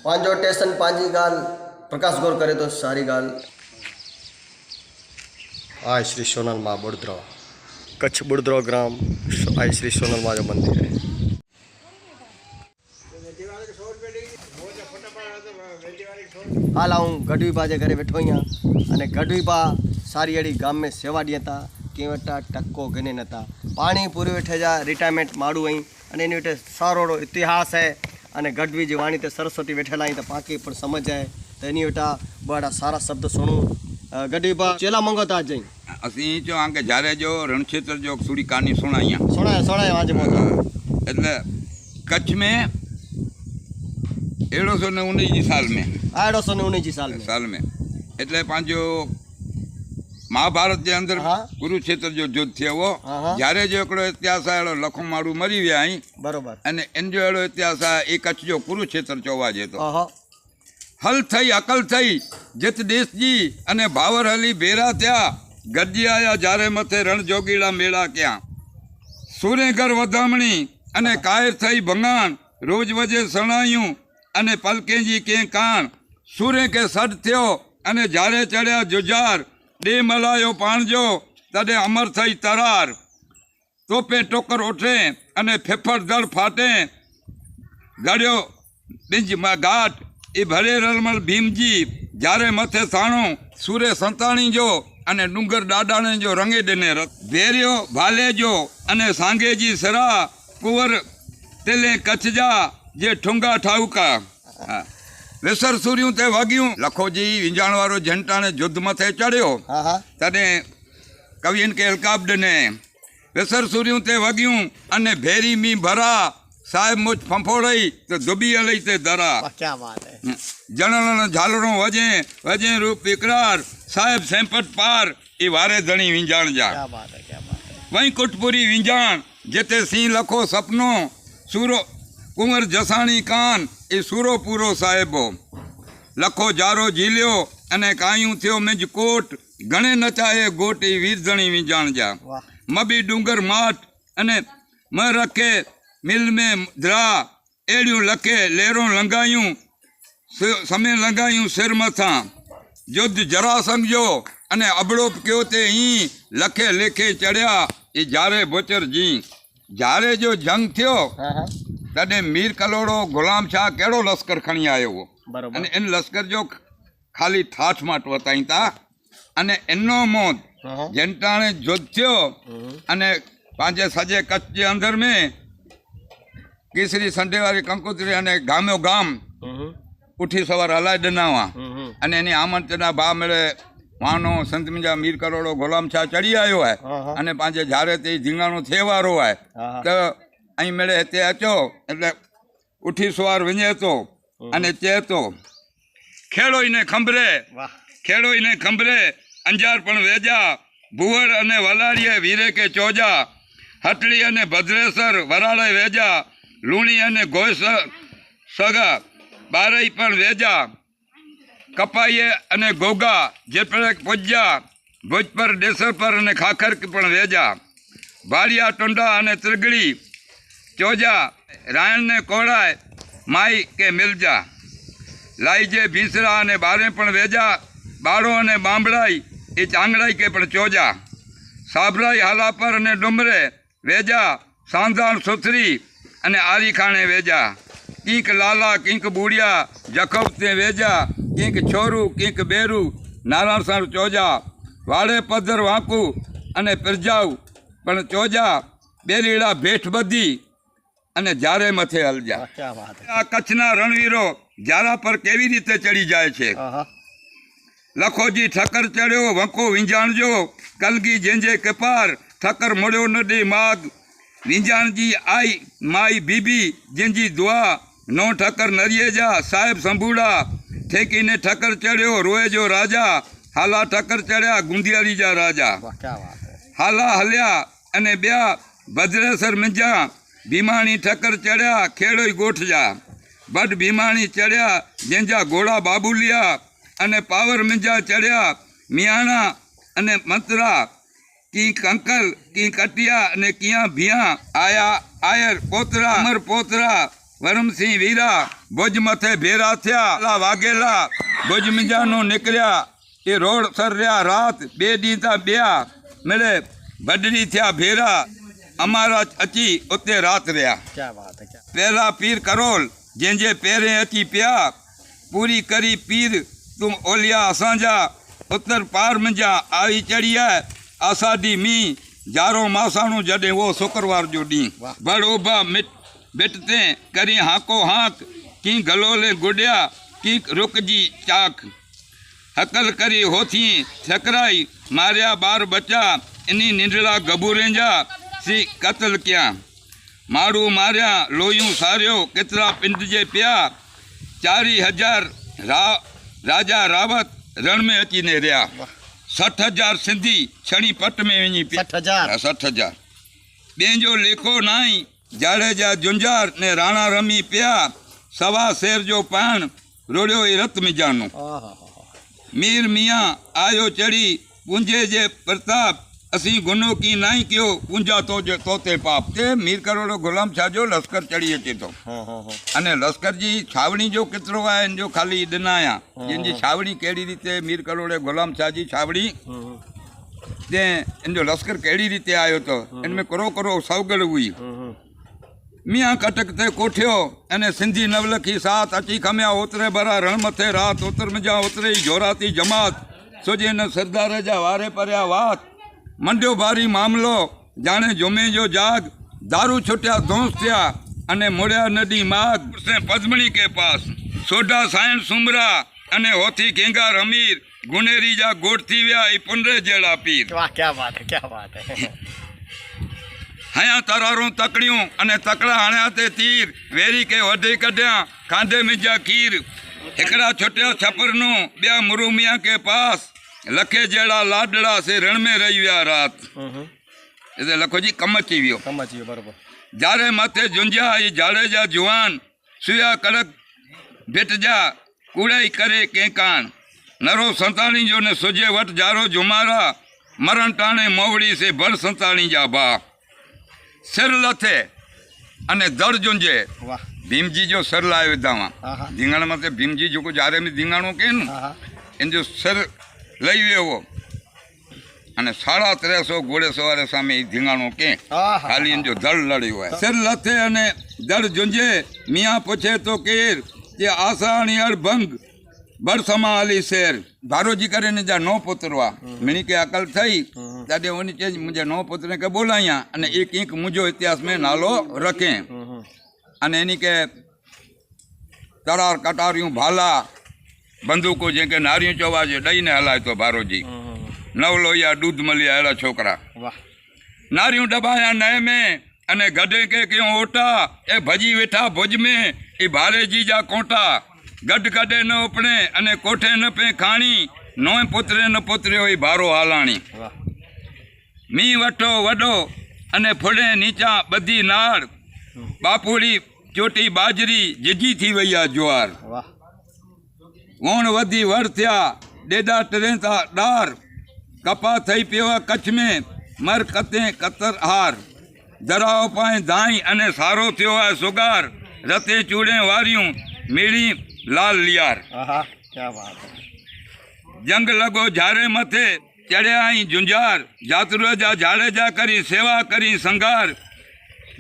પાંજો station પાંજી ગાલ પ્રકાશ ગોર કરે તો સારી ગાલ। આ શ્રી સોનલ માં બड़ोदरा कच्छ बड़ोदरा ग्राम आई श्री सोनल माँ जो मंदिर है। हाल हूँ गढ़वी बा जे घरे बैठो अँ अने गढ़वी बा सारी अड़ी गाम में सेवा दिया था कि वटा टक्को गने नता पानी पूरे वेठे जा रिटायरमेंट माड़ू आई अने एनी वेठे सारो इतिहास है अने गढ़वी जी वाणी ते सरस्वती वेठेला आई तो पाकी पण समझ जाए तो एनी वेटा बड़ा सारा शब्द सुनू। गढ़वी बा चेला मंगोता जई असी जो आके जारे जो रणक्षेत्र जो थोड़ी कहानी सुनाई सुनाए आज એટલે कच्छ में 1819 साल में 1819 साल में એટલે પાંજો महाभारत के अंदर कुरुक्षेत्र जो युद्ध थे वो जारे जो एकड़ो इतिहास है लखो मारू मरी गया आई बरोबर अने इन जो एड़ो इतिहास है ए कच्छ जो कुरुक्षेत्र चोवा जे तो हल थई अकल थई जित देश जी अने भावर हली बेरा थया गरजी आया जारे मथे रण जोगीड़ा मेला क्या सूरे घर वधामणी अने कायर थई भंगाण रोज वजे सणायूं अने पलके जी के कान सूरे के सड थयो अने जारे चढ़या जुजार डे मलायो पाणजो तदे अमर थई तरार तोपे टोकर उठे अने फेफड़ दड़ फाटे गड़ियो बिंज घाट ए भरे रलमल भीमजी जारे मथे साणो सूरे संताणी जो अने डूंगर डाडाणे जो रंगे देने रत भेरियो भाले जो अने सांगे जी सरा कुंवर तेले कच्छ जा जे ठुंगा ठाउका वेसर सूर्यों ते वगियूं लखो जी विंजाण वारो झंटाने युद्ध मथे चढ़ियो तने कवियन के हेलकाब ने वेसर सूर्यों ते वगियूं अने भेरी मी भरा साहेब मुझ फंफोड़ई तो दुबी अलई ते दरा। क्या बात है। जनन झालरों वजे वजे रूप विकरार साहेब सेंपट पार ई वारे धणी विंजाण जा। क्या बात है, क्या बात है। वहीं कुटपुरी विंजाण जेते सी लखो सपनो सूरो कुंवर जसाणी कान ए सूरो पूरो साहेबो लखो जारो झीलियो अने कायूं थियो मिज कोट घणे नचाए गोटी वीरधणी विंजाण जा। मबी डूंगर माट अने म रखे मिल में द्रा एड़ियूं लखे लेरों लंगायूं समय लंगायूं सिर मथा युद्ध जरा समझो अने अबड़ो क्यों ते ही लखे लेखे चढ़िया ए जारे बोचर जी जारे जो जंग थियो तॾहिं मीर कलोड़ो गुलाम शाह कहिड़ो लश्कर खणी आयो हो अने इन लश्कर जो खाली ठाठ माठ वताई था अने इनो मौत जंटाणे युद्ध थियो अने पंहिंजे सॼे कच्छ जे अंदर में केसरी संडे वारी कंकोत्री अने गामो गाम उठी सवार हलाए ॾिना हुआ अने एनी आमंत्रण भा मिले मानो संत मुंहिंजा मीर करोड़ो गुलाम शाह चढ़ी आयो है अने पंहिंजे झारे ते झींगाणो थिए वारो आहे त ऐं मिड़े हिते अचो એટલે ઉઠી સવાર વञे તો અને ચે તો ખેડો ઈને ખંભરે અંજાર પણ વેજા ભુવડ અને વલાડીએ વીરે કે ચોજા હટલી અને ભદ્રેસર વરાળે વેજા લૂણી અને ઘોસ સગા બારઈ પણ વેજા કપાઈએ અને ગોગા જેપડે પોજ્યા ભુજ પર ડેસર પર અને ખાખર પણ વેજા ભાડિયા ટોંડા અને ત્રિગડી चौजा रायण ने कोड़ाए माई के मिलजा लाईजे भीसरा ने बारे पण वेजा बाड़ो ने बांबड़ाई ए चांगड़ाई के पण चौजा साबराई हालापर ने डुमरे वेजा सांधाण सुथरी अने आरी खाने वेजा कींक लाला कींक बूढ़िया जखब ते वेजा कींक छोरू कींक बेरू नारायण सर चौजा वाड़े पधर वाकू अने पिरजाऊ पण चौजा बेरीड़ा भेठ बधी अने जारे मथे हलजा। क्या बात है। आ कच्छना रणवीरो जारा पर केवी रीते चढ़ी जाए छे लखो जी ठक्कर चढ़्यो वंको विंजाण जो कलगी जेंजे के पार ठक्कर मुड़्यो न दे माग विंजाण जी आई माई बीबी जिंजी दुआ नो ठक्कर नरिये जा साहेब संभूड़ा ठेकी ने ठक्कर चढ़्यो रोए जो राजा हाला ठक्कर चढ़्या गुंदियारी जा राजा। क्या बात है। हाला हल्या अने ब्या भद्रेसर मिंजा भीमाणी ठक्कर चढ़िया खेड़ोई गोठ जा बड भीमाणी चढ़िया जंहिंजा घोड़ा बाबुलिया अने पावर मिंजा चढ़िया मियाणा अने मंत्रा की कंकल की कटिया अने किया भिया आया आयर पोतरा अमर पोतरा વરમસિંહ વીરા ભુજ મથે ભેરા થયા વાગેલા ભુજ મિજાનું નીકળ્યા એ રોડ સર રહ્યા રાત 2 દી તા બ્યા મેળે બદડી થયા ભેરા અમારા અચી ઉતે રાત રહ્યા क्या बात है क्या પહેલા પીર કરોલ જેંજે પહેરે અચી પ્યા પૂરી કરી પીર તું ઓલિયા અસાંજા ઉત્તર પાર મંજા આવી ચડિયા આસાદી મી જારો માસાણું જડે वो शुक्रवार जो डी बड़ोबा बेटते करी हाको हाथ की गलोले गुड़िया की रुकजी चाक हकल करी होथी ठकराई मारिया बार बचा इनी निंडला गबूरेंजा सी कत्ल किया मारू मारिया लोयूं सारियो कितरा पिंड जे पिया 4000 राजा रावत रण में अची ने रहा 60,000 सिंधी छणी पट में वञी पिया 60,000 60,000 ॿियनि लेखो नाई जाड़ेजा जुंजार ने राणा रमी पिया सवा शेर जो पाण रोड़ियो ई रत मिजानो मीर मियाँ आयो चढ़ी पुंजे जे प्रताप असी गुनो की नाई कयो पुंजा तो जे तोते पाप ते मीर करोड़ो गुलाम शाह जो लश्कर चढ़ी अचे तो अने लश्कर जी छावनी जो केतिरो आहे इन जो खाली ॾिना आहियां जिन जी छावनी कहिड़ी रीते मीर करोड़े गुलाम शाह जी छावनी ते इन जो लश्कर कहिड़ी रीते आयो तो इन में करो करो सौगड़ हुई मियाँ कटक ते कोठियो अने सिंधी नवलखी साथ अची खमिया ओतरे भरा रण मथे रात उतर मिजा उतरे ई जोराती जमात सोजे न सरदार जा वारे परया वात मंडियो भारी मामलो जाने जुमे जो जाग दारू छुटिया दोस्त थिया अने मुड़िया नदी माग से पद्मणी के पास सोडा सायन सुमरा अने होथी केंगार अमीर गुनेरी जा गोट थी विया ई पुंडरे जेड़ा पीर वाह क्या बात है हया तरारूं तकड़ियूं अने तकड़ा हणिया ते तीर वेरी के वढी कढिया खांडे मिजा खीर हिकड़ा छुटिया छपरनू ॿिया मुरुमिया के पास लखे जेड़ा लाडड़ा से रण में रही विया रात इसे लखो जी कम अची वियो बराबर जारे माथे जुंजा ई जाड़े जा जुआन सुया कड़क भेट जा कूड़ाई करे के कान नरो संतानी जो ने सुजे वट जारो जुमारा मरण टाणे मोवड़ी से भर संतानी जा बा सिर लथे अने दड़ जुंजे वाह भीमजी जो सिर लाए विदावा धींगण मथे भीमजी जो जारे में धींगाणो के इन जो सिर लई वियो हो अने 350 घोड़े सवारे सामे धींगाणो के खाली इन जो दड़ लड़ियो है सिर लथे अने दड़ जुंजे मियाँ पूछे तो केर जे आसानी अड़ भंग बड़ समाली शेर भारोजी करे ने जा 9 पुत्रवा मिणी के अकल थई दादे ओनी चेज मुझे 9 पुत्र के बोलाया अने एक एक मुझो इतिहास में नालो रखे अने एनी के तरार कटारियूं भाला बंदूको जेके नारियूं चवाजे दई ने हलाए तो भारोजी नवलोया दूध मलिया अड़ा छोकरा नारियूं दबाया नए में अने गधे के क्यों ओटा ए भजी वेठा भुज में ए भारे जी जा कोटा गड गडे न उपणे अने कोठे न पे खाणी नोए पुत्रे न पुत्रियो ई भारो हालाणी मी वठो वडो अने फुड़े नीचा बधी नाड़ बापूड़ी चोटी बाजरी जिजी थी वई आ ज्वार वोण वधी वड़ थिया डेडा टरेता डार कपा थई पियो कच्छ में मर कते कतर हार दराव पाए दाई अने सारो थियो है सुगार रते चूड़े वारियूं मीड़ी लाल लियार क्या बात है जंग लगो झारे मथे चढ़िया आई जुंजार जातरू जा झाड़े जा करी सेवा करी संगार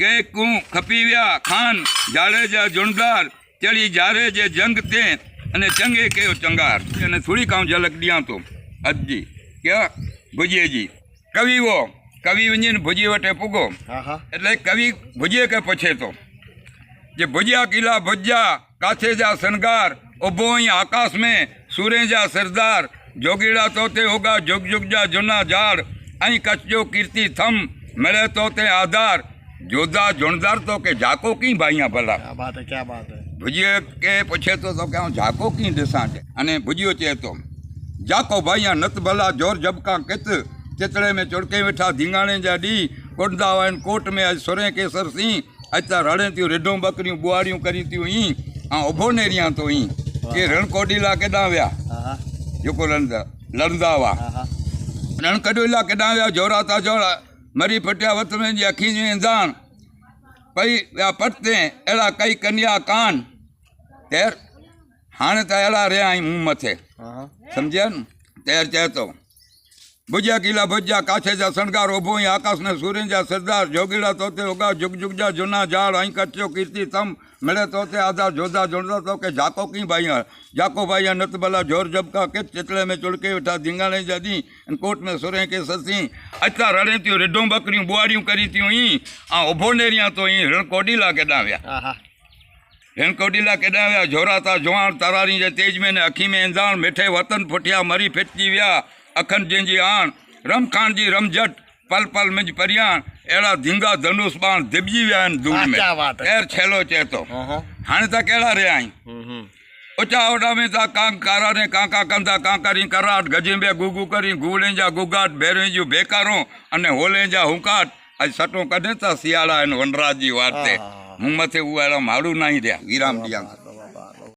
के कूं खपी विया खान झाड़े जा जुंडार चढ़ी झारे जे जंग ते अने चंगे कयो चंगार अने थोड़ी काऊं झलक दियां तो अज जी क्या भुजिए जी कवि वो कवि वञीन भुजी वटे पुगो એટલે कवि भुजिए के पूछे तो जे भुजिया किला भुजा काथे जा सनगार उभो ही आकाश में सूरे जा सरदार जोगीड़ा तोते होगा जुग जुग जा जुना झाड़ ऐं कच्छ जो कीर्ति थम मिले तोते आधार जोधा जुणदार तो के झाको की भाइयां भला क्या बात है भुजिए के पूछे तो क्या झाको की दिसां अने भुजियो चे तो जाको भाइयां नत भला जोर जबका कित चितड़े में चुड़के वेठा धींगाणे जा डी कोटदा आहिनि कोट में अज सुरे केसर सी अज त रड़े थियूं रिढूं बकरियूं बुआरियूं करी थियूं ई ऐं उभो नेरियां तो ई के रणकोडीला केॾां विया जेको लड़ंदा हुआ रणकोडीला केॾां विया जोरा था जोड़ा मरी फटिया वत में जी अखी जी इंसान पई विया पटते अहिड़ा कई कन्या कान तेर हाणे त अहिड़ा रहिया आहियूं मूं मथे હા सम्झिया न तेर चए थो भुजा किला भुजा काछे जा सणगार उभो ई आकाश ने सूर्य जा सरदार जोगीड़ा तोते होगा जुग जुग जा जुना झाड़ आई कच्चो कीर्ति तम मिले तोते आधा जोधा जोड़दा तो के जाको की भाई जाको भाई नत बला जोर जब का के चितले में चुड़के उठा धिंगाणे जदी कोट में सुरे के ससी अचा रड़े थियो रिडो बकरियूं बुआरियूं करी थियूं ई आ उभो नेरिया तो ई रण कोडीला केडा विया હા હા रण कोडीला केडा विया जोराता जुवान तरारी जे तेज में ने अखी में इंदाण मिठे वतन फुटिया मरी फिटजी विया अखन जंहिंजी आण रमखान जी रमझट पल पल मिंज परियाण अहिड़ा धींगा धनुष बाण दिबजी विया आहिनि धूड़ में क्या बात है। ख़ैर छेलो चए थो હા હા हाणे त कहिड़ा रहिया आहियूं उचा ओडा में था कांकारा ने कांका कंदा कांकरी कराट गजिंबे गुगु करी गूड़े जा गुगाट भेरे जूं बेकारो अने होले जा हुकाट अॼु सटो कढे था सियाड़ा आहिनि वनराज जी वार ते मूं मथे उहा अहिड़ा माण्हू न ई रहिया विराम ॾियां